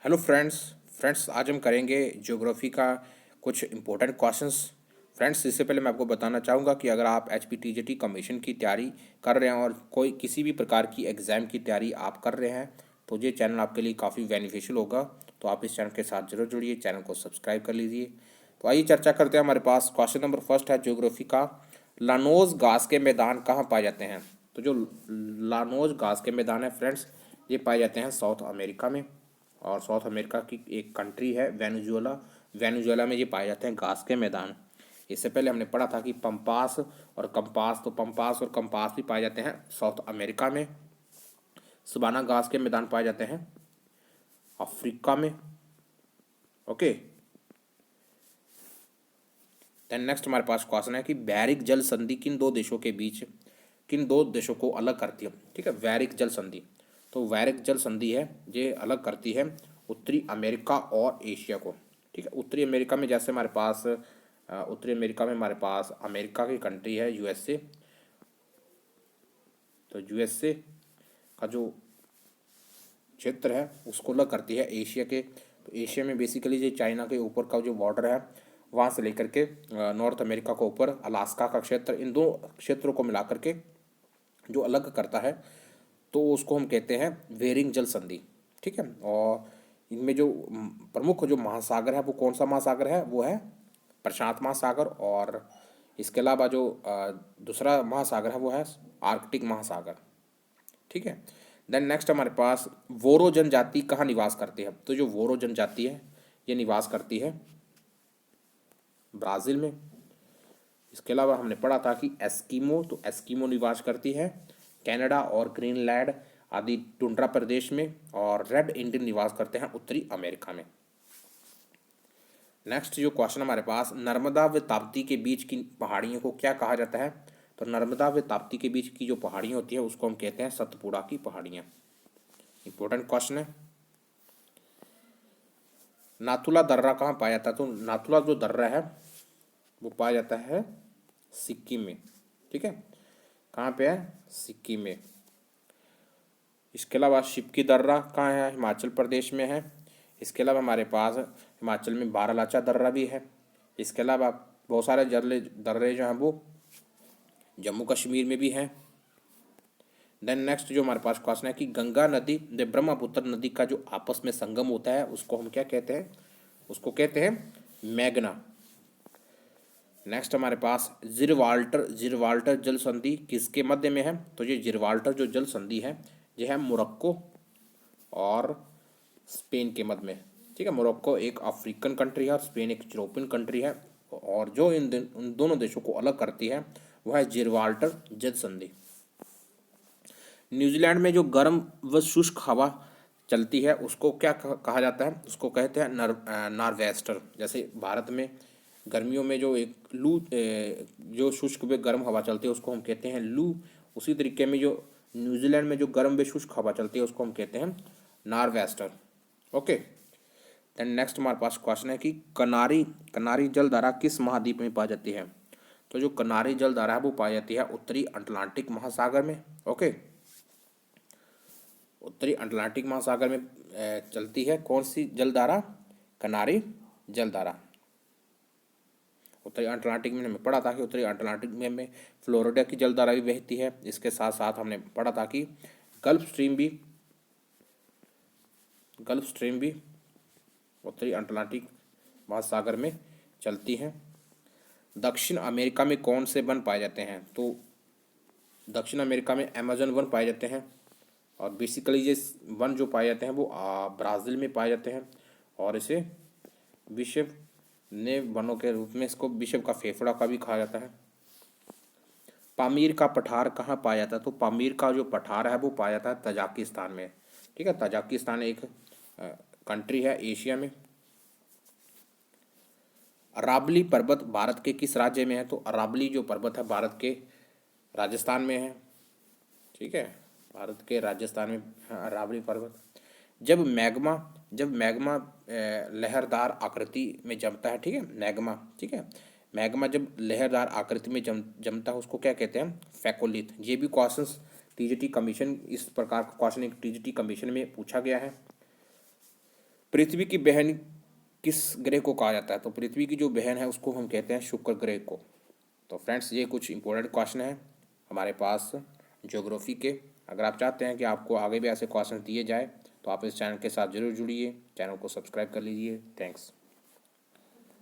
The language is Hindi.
हेलो फ्रेंड्स आज हम करेंगे ज्योग्राफी का कुछ इम्पोर्टेंट क्वेश्चंस। फ्रेंड्स इससे पहले मैं आपको बताना चाहूँगा कि अगर आप एच पी टी जे टी कमीशन की तैयारी कर रहे हैं और कोई किसी भी प्रकार की एग्ज़ाम की तैयारी आप कर रहे हैं तो ये चैनल आपके लिए काफ़ी बेनिफिशियल होगा। तो आप इस चैनल के साथ जरूर जुड़िए, चैनल को सब्सक्राइब कर लीजिए। तो आइए चर्चा करते हैं। हमारे पास क्वेश्चन नंबर फर्स्ट है ज्योग्राफी का, लानोज घास के मैदान कहाँ पाए जाते हैं। तो जो लानोज घास के मैदान है फ्रेंड्स, ये पाए जाते हैं साउथ अमेरिका में। और साउथ अमेरिका की एक कंट्री है वेनेजुएला। वेनेजुएला में ये पाए जाते हैं घास के मैदान। इससे पहले हमने पढ़ा था कि पंपास और कंपास, तो पंपास और कंपास भी पाए जाते हैं साउथ अमेरिका में। सवाना घास के मैदान पाए जाते हैं अफ्रीका में। ओके, देन नेक्स्ट हमारे पास क्वेश्चन है कि बैरिक जल संधि किन दो देशों को अलग करती है। ठीक है, वैरिक जल संधि। तो वैरिक जल संधि है, ये अलग करती है उत्तरी अमेरिका और एशिया को। ठीक है, उत्तरी अमेरिका में जैसे हमारे पास उत्तरी अमेरिका में हमारे पास अमेरिका की कंट्री है यूएसए। तो यूएसए का जो क्षेत्र है उसको अलग करती है एशिया के। तो एशिया में बेसिकली जो चाइना के ऊपर का जो बॉर्डर है वहाँ से लेकर के नॉर्थ अमेरिका को ऊपर अलास्का का क्षेत्र, इन दो क्षेत्रों को मिला करके जो अलग करता है तो उसको हम कहते हैं वेरिंग जल संधि। ठीक है, और इनमें जो प्रमुख जो महासागर है वो कौन सा महासागर है, वो है प्रशांत महासागर। और इसके अलावा जो दूसरा महासागर है वो है आर्कटिक महासागर। ठीक है, देन नेक्स्ट हमारे पास वोरो जनजाति कहाँ निवास करती है। तो जो वोरो जनजाति है ये निवास करती है ब्राज़ील में। इसके अलावा हमने पढ़ा था कि एस्किमो, तो एस्किमो निवास करती है कनाडा और ग्रीनलैंड आदि टुंड्रा प्रदेश में। और रेड इंडियन निवास करते हैं उत्तरी अमेरिका में। नेक्स्ट जो क्वेश्चन हमारे पास, नर्मदा व ताप्ती के बीच की पहाड़ियों को क्या कहा जाता है। तो नर्मदा व ताप्ती के बीच की जो पहाड़ियाँ होती है उसको हम कहते हैं सतपुड़ा की पहाड़ियाँ। इंपॉर्टेंट क्वेश्चन है। नाथुला दर्रा कहाँ पाया जाता है। तो नाथुला जो दर्रा है वो पाया जाता है सिक्किम में। ठीक है, कहाँ पे है, सिक्किम में। इसके अलावा शिपकी दर्रा कहाँ है, हिमाचल प्रदेश में है। इसके अलावा हमारे पास हिमाचल में बारालाचा दर्रा भी है। इसके अलावा बहुत सारे दर्रे दर्रे जो हैं वो जम्मू कश्मीर में भी हैं। देन नेक्स्ट जो हमारे पास क्वेश्चन है कि गंगा नदी व ब्रह्मपुत्र नदी का जो आपस में संगम होता है उसको हम क्या कहते हैं, उसको कहते हैं मैग्ना। नेक्स्ट हमारे पास जिरवाल्टर जल संधि किसके मध्य में है। तो ये जिरवाल्टर जो जल संधि है ये है मोरक्को और स्पेन के मध्य में। ठीक है, मोरक्को एक अफ्रीकन कंट्री है और स्पेन एक यूरोपियन कंट्री है। और जो उन दोनों देशों को अलग करती है वह है जिरवाल्टर जल संधि। न्यूजीलैंड में जो गर्म व शुष्क हवा चलती है उसको क्या कहा जाता है, उसको कहते हैं नॉर्वेस्टर। जैसे भारत में गर्मियों में जो एक लू जो शुष्क व गर्म हवा चलती है उसको हम कहते हैं लू। उसी तरीके में जो न्यूजीलैंड में जो गर्म व शुष्क हवा चलती है उसको हम कहते हैं नॉर्वेस्टर। ओके, देन नेक्स्ट हमारे पास क्वेश्चन है कि कनारी कनारी जलधारा किस महाद्वीप में पाई जाती है। तो जो कनारी जलधारा है वो पाई जाती है उत्तरी अटलांटिक महासागर में। ओके, उत्तरी अटलांटिक महासागर में चलती है कौन सी जलधारा, कनारी जलधारा। उत्तरी अटलांटिक में हमने पढ़ा था कि उत्तरी अटलांटिक में फ्लोरिडा की जलधारा भी बहती है। इसके साथ साथ हमने पढ़ा था कि गल्फ स्ट्रीम भी उत्तरी अटलांटिक महासागर में चलती है। दक्षिण अमेरिका में कौन से वन पाए जाते हैं। तो दक्षिण अमेरिका में अमेजन वन पाए जाते हैं। और बेसिकली ये वन जो पाए जाते हैं वो ब्राज़ील में पाए जाते हैं। और इसे विश्व ने वनों के रूप में इसको विश्व का फेफड़ा का भी कहा जाता है। पामीर का पठार कहाँ पाया जाता है। तो पामीर का जो पठार है वो पाया जाता है तजाकिस्तान में। ठीक है, तजाकिस्तान एक कंट्री है एशिया में। अरावली पर्वत भारत के किस राज्य में है। तो अरावली जो पर्वत है भारत के राजस्थान में है। ठीक है, भारत के राजस्थान में है अरावली पर्वत। जब मैग्मा लहरदार आकृति में जमता है। ठीक है, मैग्मा, ठीक है, मैग्मा जब लहरदार आकृति में जमता है उसको क्या कहते हैं, फैकोलिथ। ये भी क्वेश्चंस टीजीटी कमीशन, इस प्रकार का क्वेश्चन एक टीजीटी कमीशन में पूछा गया है। पृथ्वी की बहन किस ग्रह को कहा जाता है? तो पृथ्वी की जो बहन है उसको हम कहते हैं शुक्र ग्रह को। तो फ्रेंड्स ये कुछ इंपॉर्टेंट क्वेश्चन है हमारे पास ज्योग्राफी के। अगर आप चाहते हैं कि आपको आगे भी ऐसे क्वेश्चन दिए जाए तो आप इस चैनल के साथ जरूर जुड़िए, चैनल को सब्सक्राइब कर लीजिए। थैंक्स।